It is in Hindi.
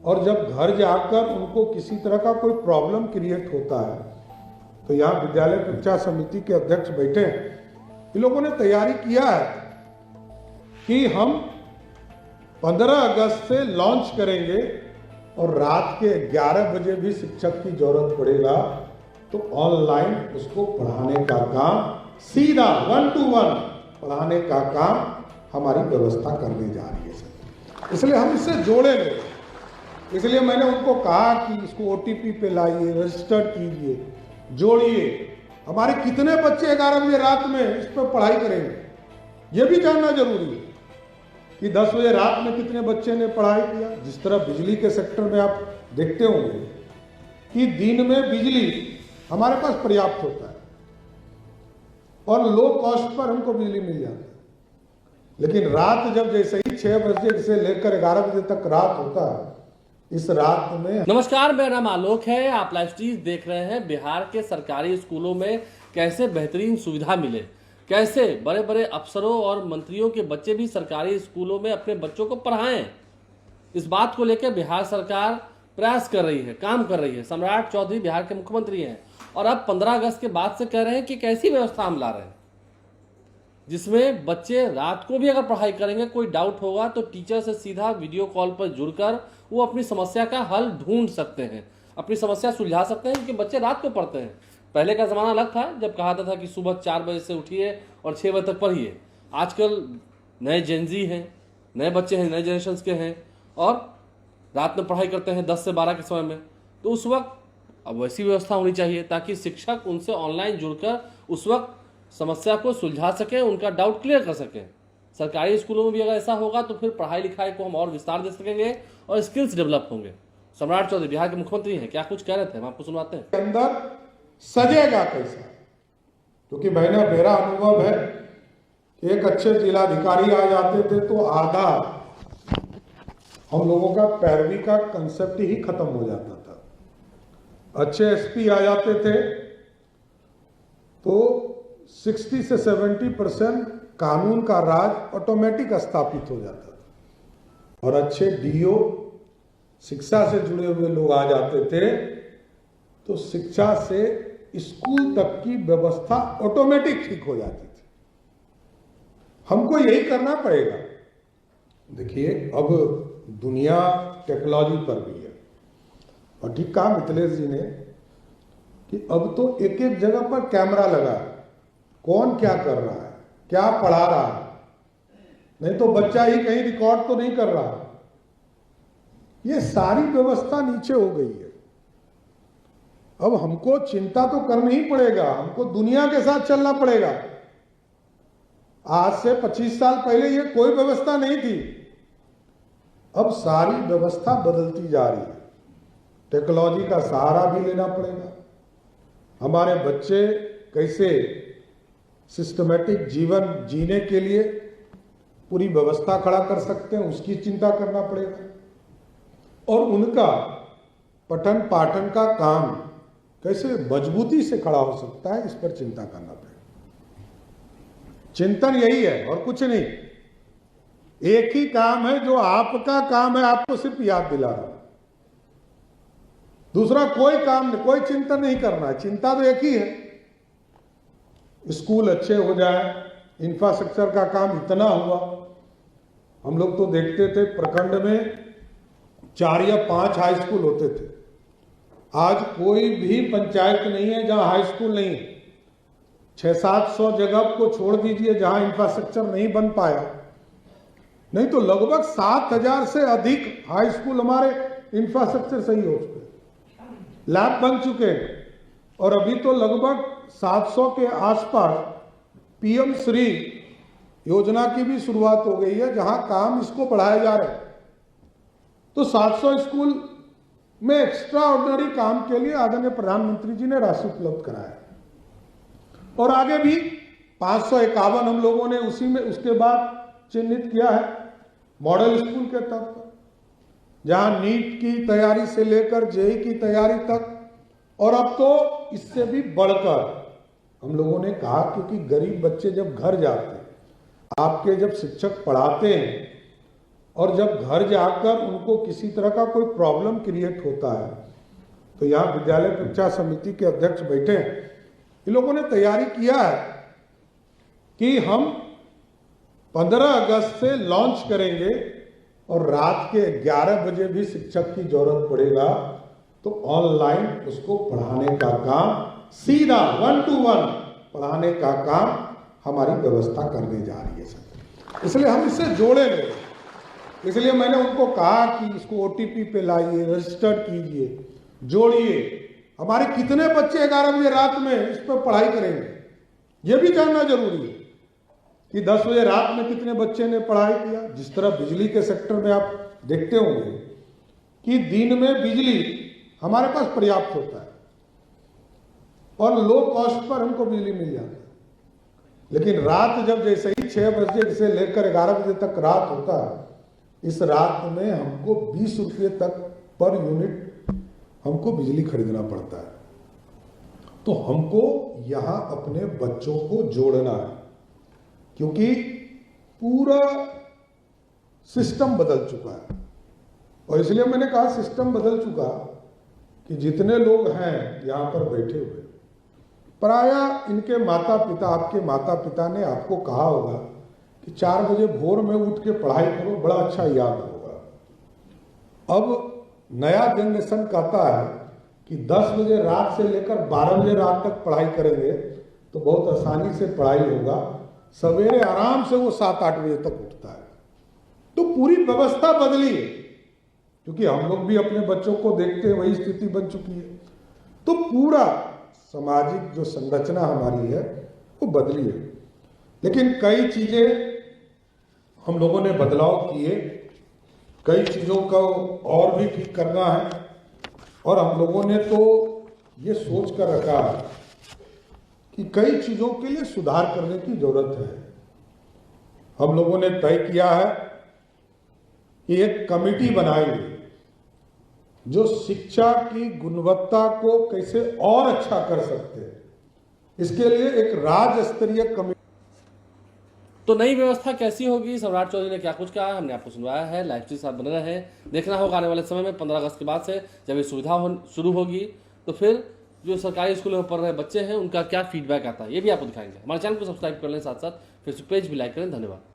और जब घर जाकर उनको किसी तरह का कोई प्रॉब्लम क्रिएट होता है तो यहाँ विद्यालय परीक्षा समिति के अध्यक्ष बैठे हैं, इन लोगों ने तैयारी किया है कि हम 15 अगस्त से लॉन्च करेंगे और रात के 11 बजे भी शिक्षक की जरूरत पड़ेगा तो ऑनलाइन उसको पढ़ाने का काम, सीधा 1 to 1 पढ़ाने का काम हमारी व्यवस्था करने जा रही है सर। इसलिए हम इससे जोड़ेंगे। इसलिए मैंने उनको कहा कि इसको OTP पे लाइए, रजिस्टर कीजिए, जोड़िए। हमारे कितने बच्चे 11 बजे रात में इस पर पढ़ाई करेंगे ये भी जानना जरूरी है कि 10 बजे रात में कितने बच्चे ने पढ़ाई किया। जिस तरह बिजली के सेक्टर में आप देखते होंगे कि दिन में बिजली हमारे पास पर्याप्त होता है और लो कॉस्ट पर हमको बिजली मिल जाती है, लेकिन रात जब जैसे ही 6 बजे से लेकर 11 बजे तक रात होता है, इस रात में। नमस्कार, मेरा नाम आलोक है। आप लाइव स्ट्रीम देख रहे हैं। बिहार के सरकारी स्कूलों में कैसे बेहतरीन सुविधा मिले, कैसे बड़े बड़े अफसरों और मंत्रियों के बच्चे भी सरकारी स्कूलों में अपने बच्चों को पढ़ाएं, इस बात को लेकर बिहार सरकार प्रयास कर रही है, काम कर रही है। सम्राट चौधरी बिहार के मुख्यमंत्री हैं और अब 15 अगस्त के बाद से कह रहे हैं कि कैसी व्यवस्था हम ला रहे हैं जिसमें बच्चे रात को भी अगर पढ़ाई करेंगे, कोई डाउट होगा तो टीचर से सीधा वीडियो कॉल पर जुड़कर वो अपनी समस्या का हल ढूंढ सकते हैं, अपनी समस्या सुलझा सकते हैं, क्योंकि बच्चे रात को पढ़ते हैं। पहले का ज़माना अलग था जब कहा था कि सुबह 4 बजे से उठिए और 6 बजे तक पढ़िए। आजकल नए जेनजी हैं, नए बच्चे हैं, नए जनरेशन के हैं और रात में पढ़ाई करते हैं 10 से 12 के समय में। तो उस वक्त अब वैसी व्यवस्था होनी चाहिए ताकि शिक्षक उनसे ऑनलाइन जुड़कर उस वक्त समस्या को सुलझा सकें, उनका डाउट क्लियर कर सकें। सरकारी स्कूलों में भी अगर ऐसा होगा तो फिर पढ़ाई लिखाई को हम और विस्तार दे सकेंगे और स्किल्स डेवलप होंगे। सम्राट चौधरी बिहार के मुख्यमंत्री हैं, क्या कुछ कह रहे थे, हम आपको सुनवाते हैं। अंदर सजेगा कैसा, क्योंकि मैंने मेरा अनुभव है कि एक अच्छे जिलाधिकारी आ जाते थे तो आधा हम लोगों का पैरवी का कंसेप्ट ही खत्म हो जाता था। अच्छे SP आ जाते थे तो 60 से 70% कानून का राज ऑटोमेटिक स्थापित हो जाता था और अच्छे DO, शिक्षा से जुड़े हुए लोग आ जाते थे तो शिक्षा से स्कूल तक की व्यवस्था ऑटोमेटिक ठीक हो जाती थी। हमको यही करना पड़ेगा। देखिए, अब दुनिया टेक्नोलॉजी पर भी है और ठीक कहा मिथिलेश जी ने कि अब तो एक एक जगह पर कैमरा लगा है, कौन क्या कर रहा है, क्या पढ़ा रहा है, नहीं तो बच्चा ही कहीं रिकॉर्ड तो नहीं कर रहा। ये सारी व्यवस्था नीचे हो गई है। अब हमको चिंता तो करना ही पड़ेगा, हमको दुनिया के साथ चलना पड़ेगा। आज से 25 साल पहले ये कोई व्यवस्था नहीं थी, अब सारी व्यवस्था बदलती जा रही है। टेक्नोलॉजी का सहारा भी लेना पड़ेगा। हमारे बच्चे कैसे सिस्टमेटिक जीवन जीने के लिए पूरी व्यवस्था खड़ा कर सकते हैं, उसकी चिंता करना पड़ेगा और उनका पठन पाठन का काम कैसे मजबूती से खड़ा हो सकता है, इस पर चिंता करना पड़ेगा। चिंतन यही है और कुछ नहीं। एक ही काम है जो आपका काम है, आपको सिर्फ याद दिला रहा हूं। दूसरा कोई काम नहीं, कोई चिंतन नहीं करना है। चिंता तो एक ही है, स्कूल अच्छे हो जाए, इंफ्रास्ट्रक्चर का काम इतना हुआ। हम लोग तो देखते थे प्रखंड में 4 या 5 हाई स्कूल होते थे। आज कोई भी पंचायत नहीं है जहां हाई स्कूल नहीं है। 600-700 जगह को छोड़ दीजिए जहां इंफ्रास्ट्रक्चर नहीं बन पाया, नहीं तो लगभग 7000 से अधिक हाई स्कूल हमारे इंफ्रास्ट्रक्चर सही हो चुके, लैब बन चुके हैं और अभी तो लगभग 700 के आसपास PM श्री योजना की भी शुरुआत हो गई है जहां काम इसको बढ़ाया जा रहा है। तो 700 स्कूल में एक्स्ट्रा ऑर्डिनरी काम के लिए आदरणीय प्रधानमंत्री जी ने राशि उपलब्ध कराया और आगे भी 551 हम लोगों ने उसी में उसके बाद चिन्हित किया है मॉडल स्कूल के तौर पर, जहां नीट की तैयारी से लेकर JEE की तैयारी तक, और अब तो इससे भी बढ़कर हम लोगों ने कहा, क्योंकि गरीब बच्चे जब घर जाते हैं, आपके जब शिक्षक पढ़ाते हैं और जब घर जाकर उनको किसी तरह का कोई प्रॉब्लम क्रिएट होता है तो यहाँ विद्यालय परीक्षा समिति के अध्यक्ष बैठे हैं, इन लोगों ने तैयारी किया है कि हम 15 अगस्त से लॉन्च करेंगे और रात के 11 बजे भी शिक्षक की जरूरत पड़ेगा तो ऑनलाइन उसको पढ़ाने का काम, सीधा 1 to 1 पढ़ाने का काम हमारी व्यवस्था करने जा रही है सर। इसलिए हम इससे जोड़े नहीं, इसलिए मैंने उनको कहा कि इसको OTP पे लाइए, रजिस्टर्ड कीजिए, जोड़िए। हमारे कितने बच्चे 11 बजे रात में इस पर पढ़ाई करेंगे, ये भी जानना जरूरी है कि 10 बजे रात में कितने बच्चे ने पढ़ाई किया। जिस तरह बिजली के सेक्टर में आप देखते होंगे कि दिन में बिजली हमारे पास पर्याप्त होता है और लो कॉस्ट पर हमको बिजली मिल जाती है, लेकिन रात जब जैसे ही 6 बजे से लेकर 11 बजे तक रात होता है, इस रात में हमको 20 रुपये तक पर यूनिट हमको बिजली खरीदना पड़ता है। तो हमको यहाँ अपने बच्चों को जोड़ना है, क्योंकि पूरा सिस्टम बदल चुका है। और इसलिए मैंने कहा सिस्टम बदल चुका कि जितने लोग हैं यहाँ पर बैठे हुए, प्रायः इनके माता पिता, आपके माता पिता ने आपको कहा होगा कि 4 बजे भोर में उठ के पढ़ाई करो, बड़ा अच्छा याद होगा। अब नया जनरेशन कहता है कि 10 बजे रात से लेकर 12 बजे रात तक पढ़ाई करेंगे तो बहुत आसानी से पढ़ाई होगा, सवेरे आराम से वो 7-8 बजे तक उठता है। तो पूरी व्यवस्था बदली है, क्योंकि हम लोग भी अपने बच्चों को देखते हैं, वही स्थिति बन चुकी है। तो पूरा सामाजिक जो संरचना हमारी है वो बदली है, लेकिन कई चीजें हम लोगों ने बदलाव किए, कई चीजों को और भी ठीक करना है। और हम लोगों ने तो ये सोच कर रखा है कि कई चीजों के लिए सुधार करने की जरूरत है। हम लोगों ने तय किया है कि एक कमेटी बनाएंगे जो शिक्षा की गुणवत्ता को कैसे और अच्छा कर सकते हैं, इसके लिए एक राज्य स्तरीय कमेटी। तो नई व्यवस्था कैसी होगी, सम्राट चौधरी ने क्या कुछ कहा, हमने आपको सुनवाया है। लाइव के साथ बने रहे। देखना होगा आने वाले समय में 15 अगस्त के बाद से जब ये सुविधा शुरू होगी तो फिर जो सरकारी स्कूलों में पढ़ रहे बच्चे हैं उनका क्या फीडबैक आता है, ये भी आपको दिखाएंगे। हमारे चैनल को सब्सक्राइब कर लें, साथ साथ फेसबुक पेज भी लाइक करें। धन्यवाद।